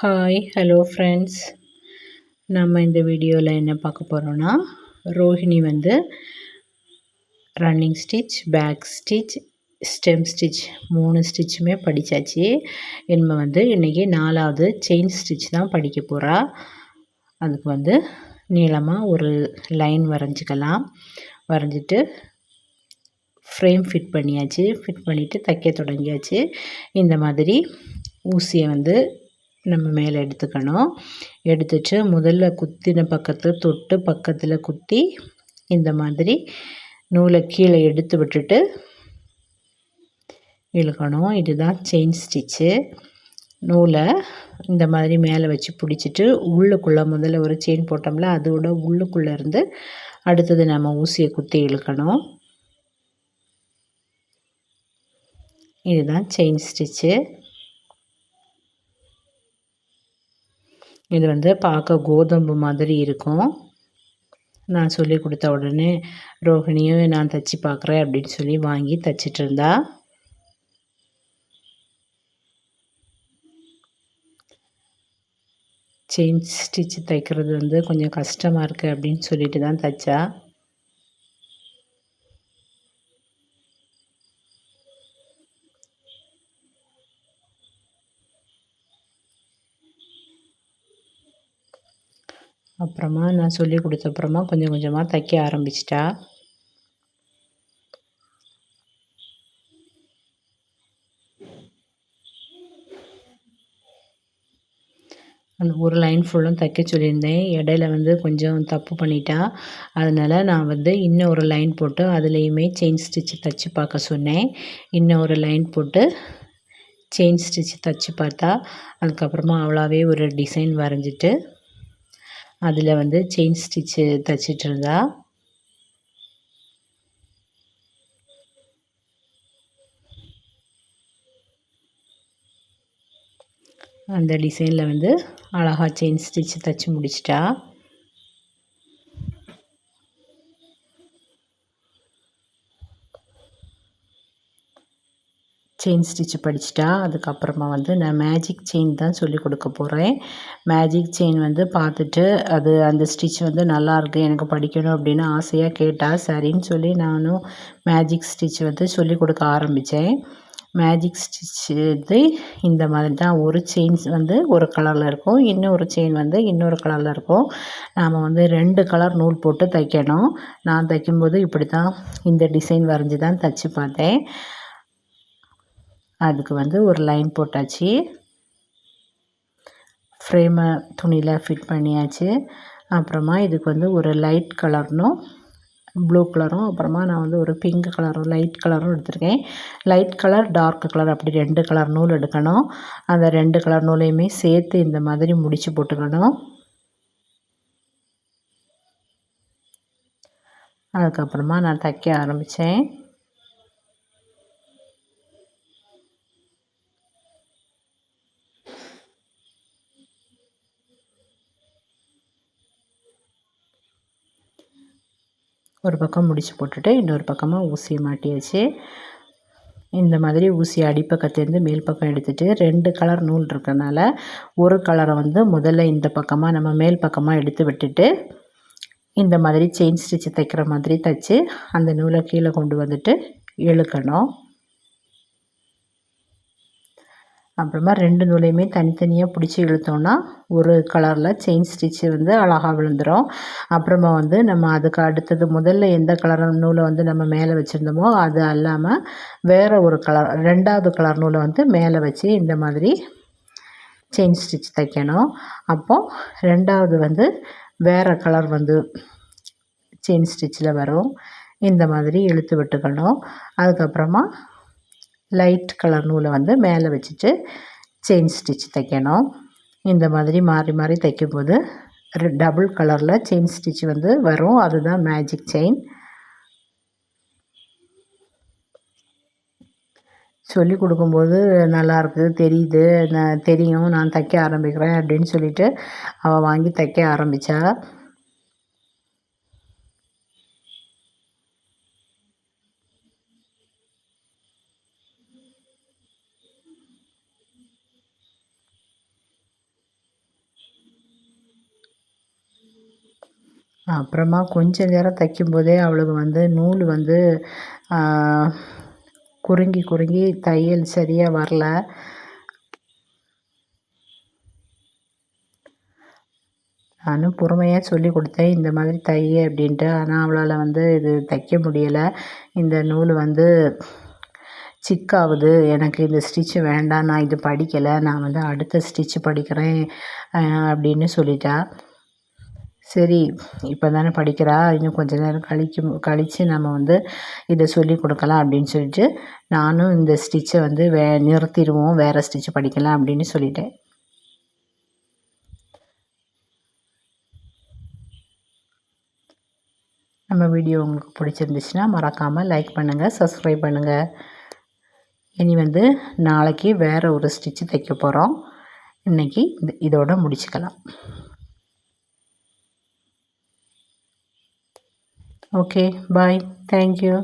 Hi hello friends. நம்ம இந்த வீடியோவில் என்ன பார்க்க போகிறோன்னா, ரோஹிணி வந்து running stitch, back stitch, stem stitch 3 ஸ்டிச்சுமே படித்தாச்சு. இனிமே வந்து இன்றைக்கி 4வது செயின் ஸ்டிச் தான் படிக்க போகிறா. அதுக்கு வந்து நீளமாக ஒரு லைன் வரைஞ்சிக்கலாம். வரைஞ்சிட்டு ஃப்ரேம் ஃபிட் பண்ணியாச்சு. ஃபிட் பண்ணிவிட்டு தைக்க தொடங்கியாச்சு. இந்த மாதிரி ஊசியை வந்து நம்ம மேலே எடுத்துக்கணும். எடுத்துட்டு முதல்ல குத்தின பக்கத்தை தொட்டு பக்கத்தில் குத்தி இந்த மாதிரி நூலை கீழே எடுத்து விட்டுட்டு இழுக்கணும். இதுதான் செயின் ஸ்டிச்சு. நூலை இந்த மாதிரி மேலே வச்சு பிடிச்சிட்டு உள்ளுக்குள்ளே முதல்ல ஒரு செயின் போட்டோம்ல, அதோட உள்ளுக்குள்ளே இருந்து அடுத்தது நம்ம ஊசியை குத்தி இழுக்கணும். இதுதான் செயின் ஸ்டிச்சு. இது வந்து பார்க்க கோதம்பு மாதிரி இருக்கும். நான் சொல்லி கொடுத்த உடனே ரோஹிணியும் நான் தைச்சி பார்க்குறேன் அப்படின்னு சொல்லி வாங்கி தைச்சிட்டு இருந்தா. செயின் ஸ்டிச் தைக்கிறது வந்து கொஞ்சம் கஷ்டமாக இருக்குது அப்படின்னு சொல்லிட்டு தான் தைச்சா. அப்புறமா நான் சொல்லி கொடுத்த அப்புறமா கொஞ்சம் கொஞ்சமாக தைக்க ஆரம்பிச்சிட்டா. அந்த ஒரு லைன் ஃபுல்லும் தைக்க சொல்லியிருந்தேன். இடையில வந்து கொஞ்சம் தப்பு பண்ணிட்டா. அதனால் நான் வந்து இன்னும் ஒரு லைன் போட்டு அதுலேயுமே செயின் ஸ்டிச் தைச்சி பார்க்க சொன்னேன். இன்னும் ஒரு லைன் போட்டு செயின் ஸ்டிச் தைச்சி பார்த்தா. அதுக்கப்புறமா அவளாவே ஒரு டிசைன் வரைஞ்சிட்டு அதில் வந்து செயின் ஸ்டிச்சு தைச்சிட்டு இருந்தா. அந்த டிசைனில் வந்து அழகாக செயின் ஸ்டிச் தைச்சி முடிச்சிட்டா. Chain stitch படிச்சிட்டா. அதுக்கப்புறமா வந்து நான் மேஜிக் செயின் தான் சொல்லி கொடுக்க போகிறேன். மேஜிக் செயின் வந்து பார்த்துட்டு அது அந்த ஸ்டிச் வந்து நல்லாயிருக்கு, எனக்கு படிக்கணும் அப்படின்னு ஆசையாக கேட்டால் சரின்னு சொல்லி நானும் மேஜிக் ஸ்டிச் வந்து சொல்லி கொடுக்க ஆரம்பித்தேன். மேஜிக் ஸ்டிச் வந்து இந்த மாதிரி தான். ஒரு செயின்ஸ் வந்து ஒரு கலரில் இருக்கும், இன்னொரு செயின் வந்து இன்னொரு கலரில் இருக்கும். நாம் வந்து 2 கலர் நூல் போட்டு தைக்கணும். நான் தைக்கும்போது இப்படி தான் இந்த டிசைன் வரைஞ்சி தான் தைச்சி பார்த்தேன். அதுக்கு வந்து ஒரு லைன் போட்டாச்சு. ஃப்ரேமை துணியில் ஃபிட் பண்ணியாச்சு. அப்புறமா இதுக்கு வந்து ஒரு லைட் கலர்னும் ப்ளூ கலரும் அப்புறமா நான் வந்து ஒரு பிங்க் கலரும் லைட் கலரும் எடுத்திருக்கேன். லைட் கலர் டார்க் கலர் அப்படி 2 கலர் நூல் எடுக்கணும். அந்த 2 கலர் நூலையுமே சேர்த்து இந்த மாதிரி முடிச்சு போட்டுக்கணும். அதுக்கப்புறமா நான் தைக்க ஆரம்பித்தேன். ஒரு பக்கம் முடிச்சு போட்டுட்டு இன்னொரு பக்கமாக ஊசியை மாட்டியாச்சு. இந்த மாதிரி ஊசி அடிப்பக்கத்துலேருந்து மேல் பக்கம் எடுத்துகிட்டு 2 கலர் நூல் இருக்கனால ஒரு கலரை வந்து முதல்ல இந்த பக்கமாக நம்ம மேல் பக்கமாக எடுத்து விட்டுட்டு இந்த மாதிரி செயின் ஸ்டிச் தைக்கிற மாதிரி தைச்சி அந்த நூலை கீழே கொண்டு வந்துட்டு இழுக்கணும். அப்புறமா 2 நூலையுமே தனித்தனியாக பிடிச்சி இழுத்தோன்னா ஒரு கலரில் செயின் ஸ்டிச்சு வந்து அழகாக விழுந்துடும். அப்புறமா வந்து நம்ம அதுக்கு அடுத்தது முதல்ல எந்த கலர் நூலை வந்து நம்ம மேலே வச்சுருந்தோமோ அது அல்லாமல் வேறு ஒரு கலர் 2வது கலர் நூலை வந்து மேலே வச்சு இந்த மாதிரி செயின் ஸ்டிச் தைக்கணும். அப்போது 2வது வந்து வேறு கலர் வந்து செயின் ஸ்டிச்சில் வரும். இந்த மாதிரி இழுத்து விட்டுக்கணும். அதுக்கப்புறமா லைட் கலர் நூலை வந்து மேலே வச்சுட்டு செயின் ஸ்டிச் தைக்கணும். இந்த மாதிரி மாறி மாறி தைக்கும்போது டபுள் கலரில் செயின் ஸ்டிச் வந்து வரும். அதுதான் மேஜிக் செயின். சொல்லி கொடுக்கும்போது நல்லாயிருக்கு, தெரியுது, தெரியும், நான் தைக்க ஆரம்பிக்கிறேன் அப்படின்னு சொல்லிட்டு அவள் வாங்கி தைக்க ஆரம்பித்தா. அப்புறமா கொஞ்ச நேரம் தைக்கும்போதே அவளுக்கு வந்து நூல் வந்து குறுங்கி குறுங்கி தையல் சரியாக வரல. நானும் பொறுமையாக சொல்லி கொடுத்தேன், இந்த மாதிரி தைய அப்படின்ட்டு. ஆனால் அவளால் வந்து இது தைக்க முடியலை. இந்த நூல் வந்து சிக்காகுது, எனக்கு இந்த ஸ்டிச்சு வேண்டாம், நான் இது படிக்கலை, நான் வந்து அடுத்த ஸ்டிச்சு படிக்கிறேன் அப்படின்னு சொல்லிட்டா. சரி, இப்போ தானே படிக்கிறா, இன்னும் கொஞ்ச நேரம் கழித்து நம்ம வந்து இதை சொல்லி கொடுக்கலாம் அப்படின்னு சொல்லிட்டு நானும் இந்த ஸ்டிச்சை வந்து நிறுத்திடுவோம், வேறு ஸ்டிச்சு படிக்கலாம் அப்படின்னு சொல்லிட்டேன். நம்ம வீடியோ உங்களுக்கு பிடிச்சிருந்துச்சுன்னா மறக்காமல் லைக் பண்ணுங்கள், சப்ஸ்கிரைப் பண்ணுங்கள். இனி வந்து நாளைக்கு வேறு ஒரு ஸ்டிச்சு தைக்க போகிறோம். இன்றைக்கி இதோட முடிச்சுக்கலாம். ஓகே, பாய், தேங்க்யூ.